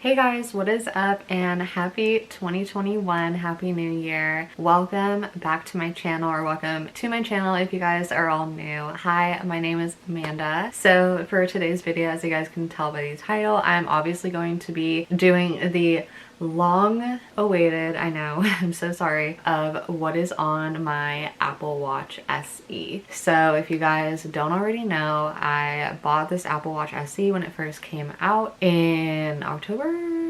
Hey guys, what is up and happy 2021, happy new year. Welcome back to my channel, or welcome to my channel if you guys are all new. Hi, my name is Amanda. So for today's video, as you guys can tell by the title, I'm obviously going to be doing the long awaited, I know, I'm so sorry, of what is on my Apple Watch SE. So if you guys don't already know, I bought this Apple Watch SE when it first came out in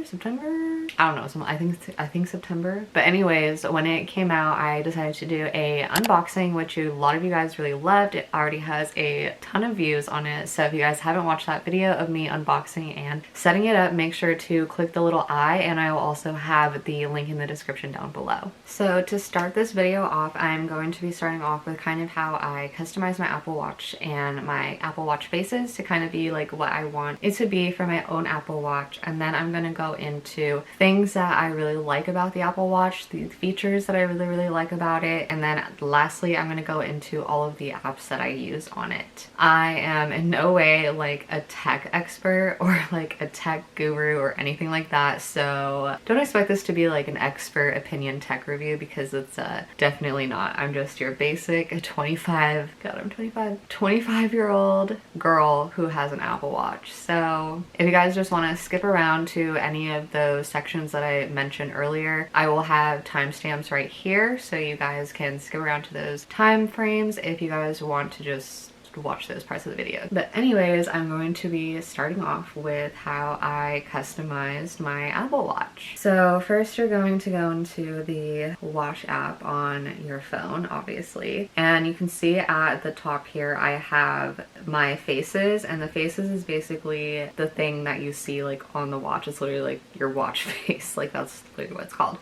September? I don't know, I think September. But anyways, when it came out, I decided to do a unboxing, which a lot of you guys really loved. It already has a ton of views on it. So if you guys haven't watched that video of me unboxing and setting it up, make sure to click the little I, and I will also have the link in the description down below. So to start this video off, I'm going to be starting off with kind of how I customize my Apple Watch and my Apple Watch faces to kind of be like what I want it to be for my own Apple Watch. And then I'm going to go into things that I really like about the Apple Watch, the features that I really like about it, and then lastly I'm going to go into all of the apps that I use on it. I am in no way like a tech expert or like a tech guru or anything like that, so don't expect this to be like an expert opinion tech review, because it's definitely not. I'm just your basic 25-year-old girl who has an Apple Watch. So if you guys just want to skip around to any of those sections that I mentioned earlier, I will have timestamps right here, so you guys can skip around to those time frames if you guys want to just watch those parts of the video. But anyways, I'm going to be starting off with how I customized my Apple Watch. So first you're going to go into the Watch app on your phone, obviously, and you can see at the top here I have my faces, and the faces is basically the thing that you see like on the watch. It's literally like your watch face, like that's literally what it's called.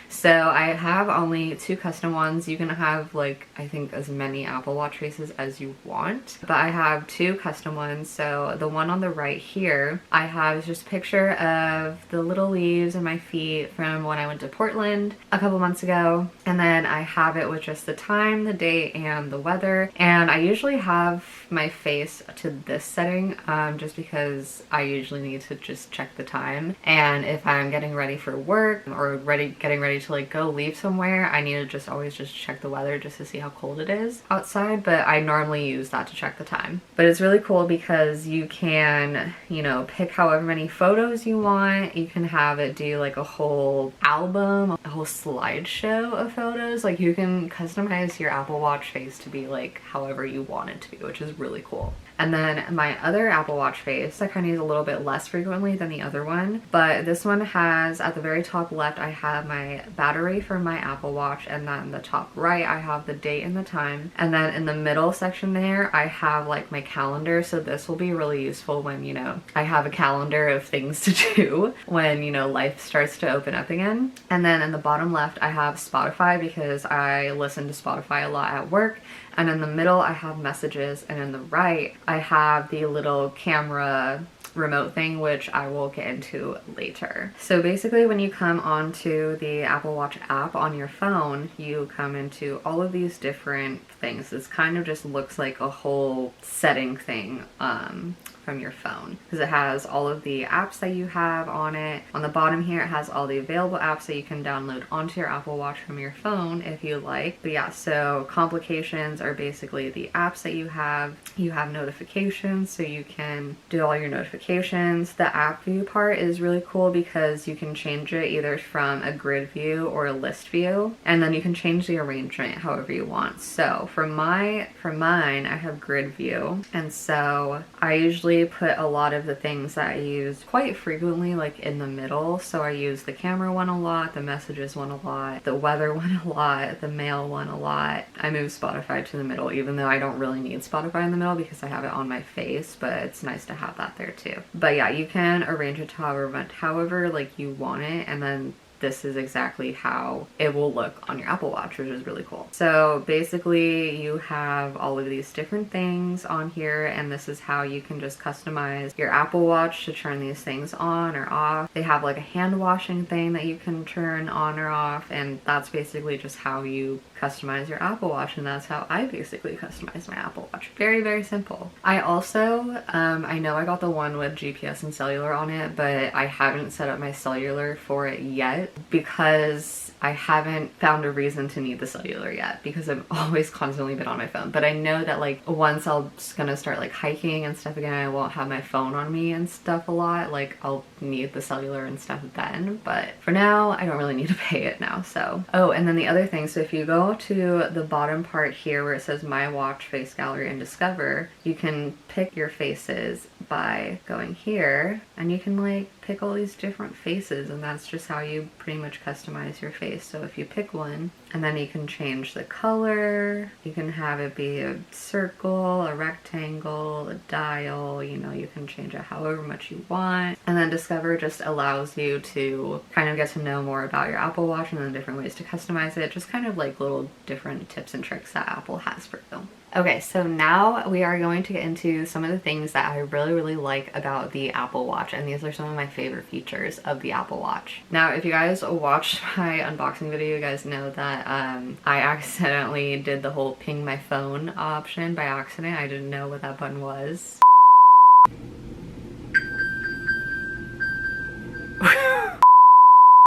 So I have only 2 custom ones. You can have like, I think, as many Apple Watch faces as you want, but I have 2 custom ones. So the one on the right here, I have just a picture of the little leaves in my feet from when I went to Portland a couple months ago, and then I have it with just the time, the date, and the weather. And I usually have my face to this setting just because I usually need to just check the time, and if I'm getting ready for work or getting ready to like go leave somewhere, I need to just always just check the weather just to see how cold it is outside, but I normally use that to check the time. But it's really cool because you can, you know, pick however many photos you want. You can have it do like a whole album, a whole slideshow of photos. Like you can customize your Apple Watch face to be like however you want it to be, which is really cool. And then my other Apple Watch face, I kind of use a little bit less frequently than the other one, but this one has, at the very top left, I have my battery for my Apple Watch, and then the top right, I have the date and the time. And then in the middle section there, I have like my calendar, so this will be really useful when, you know, I have a calendar of things to do when, you know, life starts to open up again. And then in the bottom left, I have Spotify because I listen to Spotify a lot at work. And in the middle, I have messages, and in the right, I have the little camera remote thing, which I will get into later. So basically when you come onto the Apple Watch app on your phone, you come into all of these different things. This kind of just looks like a whole setting thing from your phone, because it has all of the apps that you have on it. On the bottom here, it has all the available apps that you can download onto your Apple Watch from your phone if you like. But yeah, so complications are basically the apps that you have. You have notifications, so you can do all your notifications. The app view part is really cool because you can change it either from a grid view or a list view, and then you can change the arrangement however you want. So for mine, I have grid view, and so I usually put a lot of the things that I use quite frequently like in the middle. So I use the camera one a lot, the messages one a lot, the weather one a lot, the mail one a lot. I move Spotify to the middle, even though I don't really need Spotify in the middle because I have it on my face, but it's nice to have that there too. But yeah, you can arrange it to however like you want it, and then this is exactly how it will look on your Apple Watch, which is really cool. So basically you have all of these different things on here, and this is how you can just customize your Apple Watch to turn these things on or off. They have like a hand washing thing that you can turn on or off, and that's basically just how you customize your Apple Watch, and that's how I basically customize my Apple Watch. Very, very simple. I also, I know I got the one with GPS and cellular on it, but I haven't set up my cellular for it yet because I haven't found a reason to need the cellular yet, because I've always constantly been on my phone. But I know that like once I'm gonna start like hiking and stuff again, I won't have my phone on me and stuff a lot. Like I'll need the cellular and stuff then, but for now I don't really need to pay it now. So, oh, and then the other thing, so if you go to the bottom part here where it says My Watch, Face Gallery, and Discover, you can pick your faces by going here, and you can like pick all these different faces, and that's just how you pretty much customize your face. So if you pick one, and then you can change the color, you can have it be a circle, a rectangle, a dial, you know, you can change it however much you want. And then Discover just allows you to kind of get to know more about your Apple Watch and then different ways to customize it, just kind of like little different tips and tricks that Apple has for you. Okay, so now we are going to get into some of the things that I really, really like about the Apple Watch, and these are some of my favorite features of the Apple Watch. Now, if you guys watched my unboxing video, you guys know that I accidentally did the whole ping my phone option by accident. I didn't know what that button was.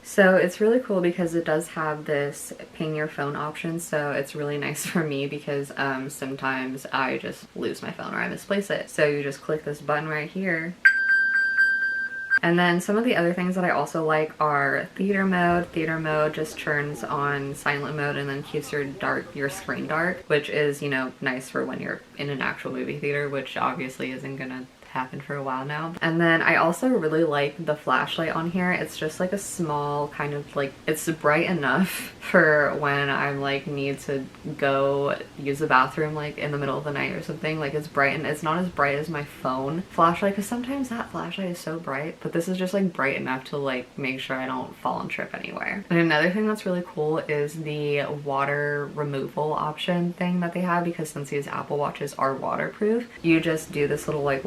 So it's really cool because it does have this ping your phone option, so it's really nice for me because sometimes I just lose my phone or I misplace it. So you just click this button right here. And then some of the other things that I also like are theater mode. Theater mode just turns on silent mode and then keeps your screen dark, which is, you know, nice for when you're in an actual movie theater, which obviously isn't gonna happen for a while now. And then I also really like the flashlight on here. It's just like a small kind of like, it's bright enough for when I'm like need to go use the bathroom like in the middle of the night or something. Like it's bright, and it's not as bright as my phone flashlight because sometimes that flashlight is so bright, but this is just like bright enough to like make sure I don't fall and trip anywhere. And another thing that's really cool is the water removal option thing that they have, because since these Apple Watches are waterproof, you just do this little like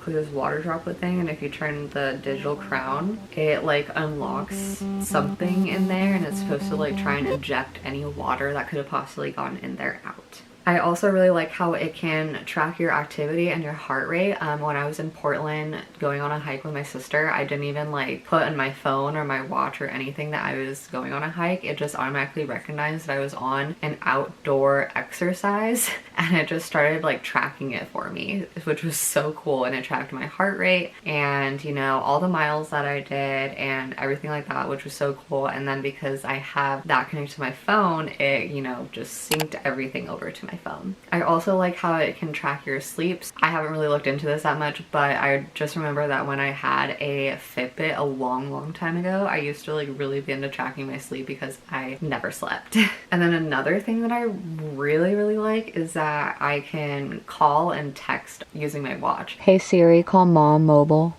this water droplet thing, and if you turn the digital crown, it like unlocks something in there, and it's supposed to like try and eject any water that could have possibly gotten in there out. I also really like how it can track your activity and your heart rate. When I was in Portland going on a hike with my sister, I didn't even like put on my phone or my watch or anything that I was going on a hike. It just automatically recognized that I was on an outdoor exercise, and it just started like tracking it for me, which was so cool. And it tracked my heart rate and, you know, all the miles that I did and everything like that, which was so cool. And then because I have that connected to my phone, it, you know, just synced everything over to my phone. I also like how it can track your sleeps. I haven't really looked into this that much, but I just remember that when I had a Fitbit a long time ago, I used to like really be into tracking my sleep because I never slept. And then another thing that I really like is that I can call and text using my watch. Hey Siri, call Mom mobile.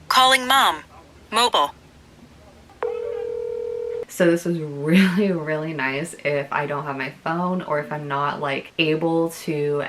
Calling Mom mobile. So this is really nice if I don't have my phone, or if I'm not like able to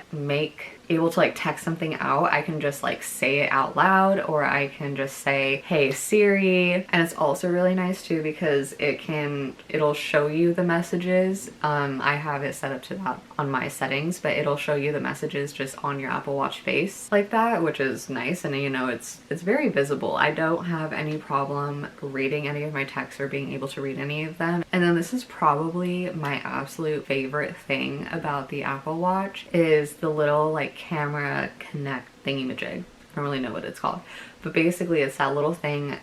like text something out. I can just like say it out loud, or I can just say, hey Siri. And it's also really nice too because it'll show you the messages. I have it set up to that on my settings, but it'll show you the messages just on your Apple Watch face like that, which is nice. And you know, it's very visible. I don't have any problem reading any of my texts or being able to read any of them. And then this is probably my absolute favorite thing about the Apple Watch is the little like camera connect thingy-majig. I don't really know what it's called, but basically it's that little thing.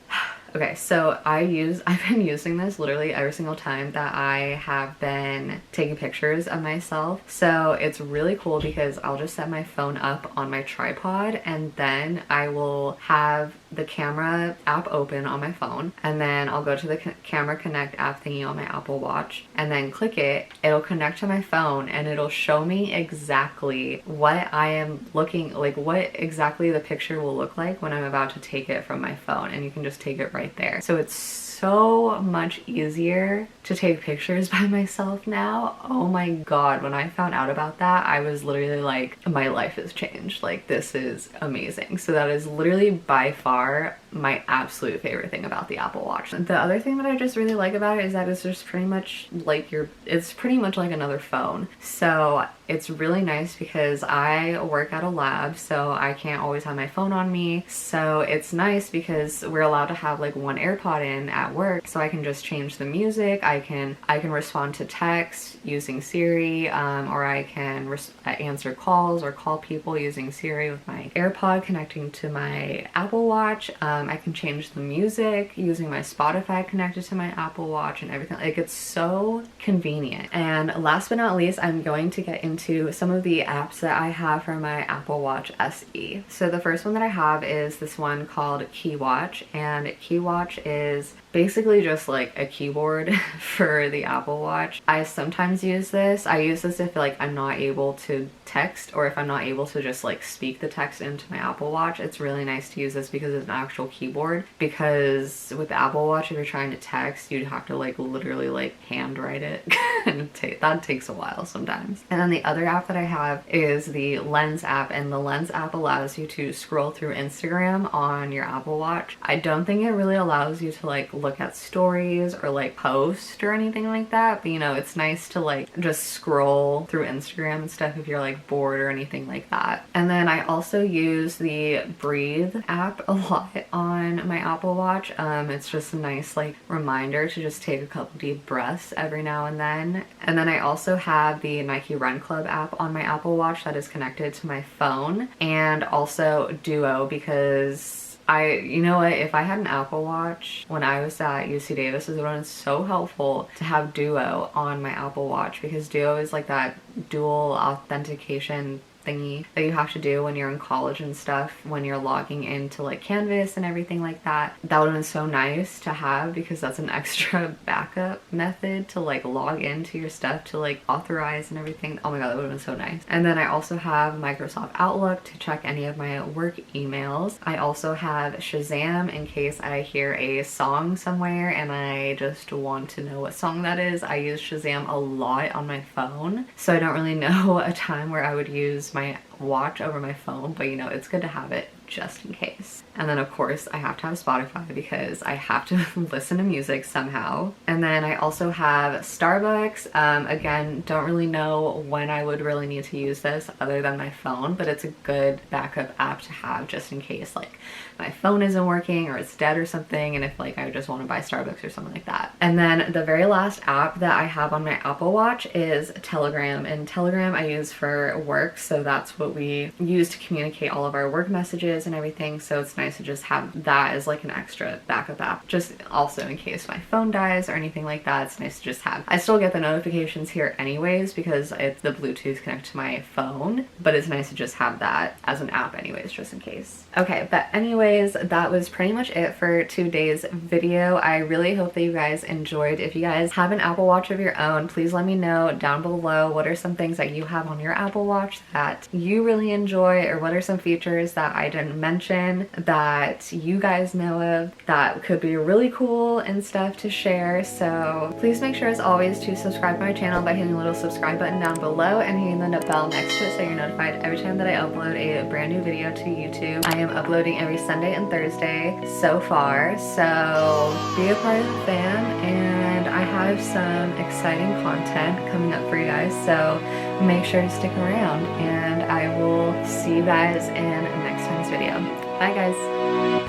Okay, so I've been using this literally every single time that I have been taking pictures of myself. So it's really cool because I'll just set my phone up on my tripod, and then I will have the camera app open on my phone, and then I'll go to the camera connect app thingy on my Apple Watch and then click it. It'll connect to my phone and it'll show me exactly what I am looking like, what exactly the picture will look like when I'm about to take it from my phone, and you can just take it right right there. So it's so much easier to take pictures by myself now. Oh my god, when I found out about that, I was literally like, my life has changed. Like, this is amazing. So that is literally by far my absolute favorite thing about the Apple Watch. The other thing that I just really like about it is that it's just pretty much like it's pretty much like another phone. So it's really nice because I work at a lab, so I can't always have my phone on me. So it's nice because we're allowed to have like one AirPod in at work, so I can just change the music. I can respond to text using Siri, or I can answer calls or call people using Siri with my AirPod connecting to my Apple Watch. I can change the music using my Spotify connected to my Apple Watch and everything. Like, it's so convenient. And last but not least, I'm going to get into some of the apps that I have for my Apple Watch SE. So the first one that I have is this one called Key Watch, and Key Watch is basically just like a keyboard for the Apple Watch. I sometimes use this. I use this if like I'm not able to text, or if I'm not able to just like speak the text into my Apple Watch. It's really nice to use this because it's an actual keyboard, because with the Apple Watch, if you're trying to text, you'd have to like literally like handwrite it and that takes a while sometimes. And then the other app that I have is the Lens app, and the Lens app allows you to scroll through Instagram on your Apple Watch. I don't think it really allows you to like look at stories or like post or anything like that, but you know, it's nice to like just scroll through Instagram and stuff if you're like bored or anything like that. And then I also use the Breathe app a lot on my Apple Watch. It's just a nice like reminder to just take a couple deep breaths every now and then. And then I also have the Nike Run Club app on my Apple Watch that is connected to my phone, and also Duo, because you know what, if I had an Apple Watch when I was at UC Davis, it would have been so helpful to have Duo on my Apple Watch, because Duo is like that dual authentication thingy that you have to do when you're in college and stuff, when you're logging into like Canvas and everything like that. That would have been so nice to have, because that's an extra backup method to like log into your stuff to like authorize and everything. Oh my god, that would have been so nice. And then I also have Microsoft Outlook to check any of my work emails. I also have Shazam in case I hear a song somewhere and I just want to know what song that is. I use Shazam a lot on my phone, so I don't really know a time where I would use my watch over my phone, but you know, it's good to have it just in case. And then of course I have to have Spotify because I have to listen to music somehow. And then I also have Starbucks. Again, don't really know when I would really need to use this other than my phone, but it's a good backup app to have just in case like my phone isn't working or it's dead or something, and if like I just want to buy Starbucks or something like that. And then the very last app that I have on my Apple Watch is Telegram, and Telegram I use for work, so that's what we use to communicate all of our work messages and everything. So it's nice to just have that as like an extra backup app, just also in case my phone dies or anything like that. It's nice to just have. I still get the notifications here anyways because it's the Bluetooth connected to my phone, but it's nice to just have that as an app anyways, just in case. Okay, but anyways, that was pretty much it for today's video. I really hope that you guys enjoyed. If you guys have an Apple Watch of your own, please let me know down below what are some things that you have on your Apple Watch that you really enjoy, or what are some features that I didn't mention that you guys know of that could be really cool and stuff to share. So please make sure as always to subscribe to my channel by hitting the little subscribe button down below and hitting the bell next to it so you're notified every time that I upload a brand new video to YouTube. I am uploading every Sunday and Thursday so far, so be a part of the fam, and I have some exciting content coming up for you guys, so make sure to stick around, and I will see you guys in next time's video. Bye guys!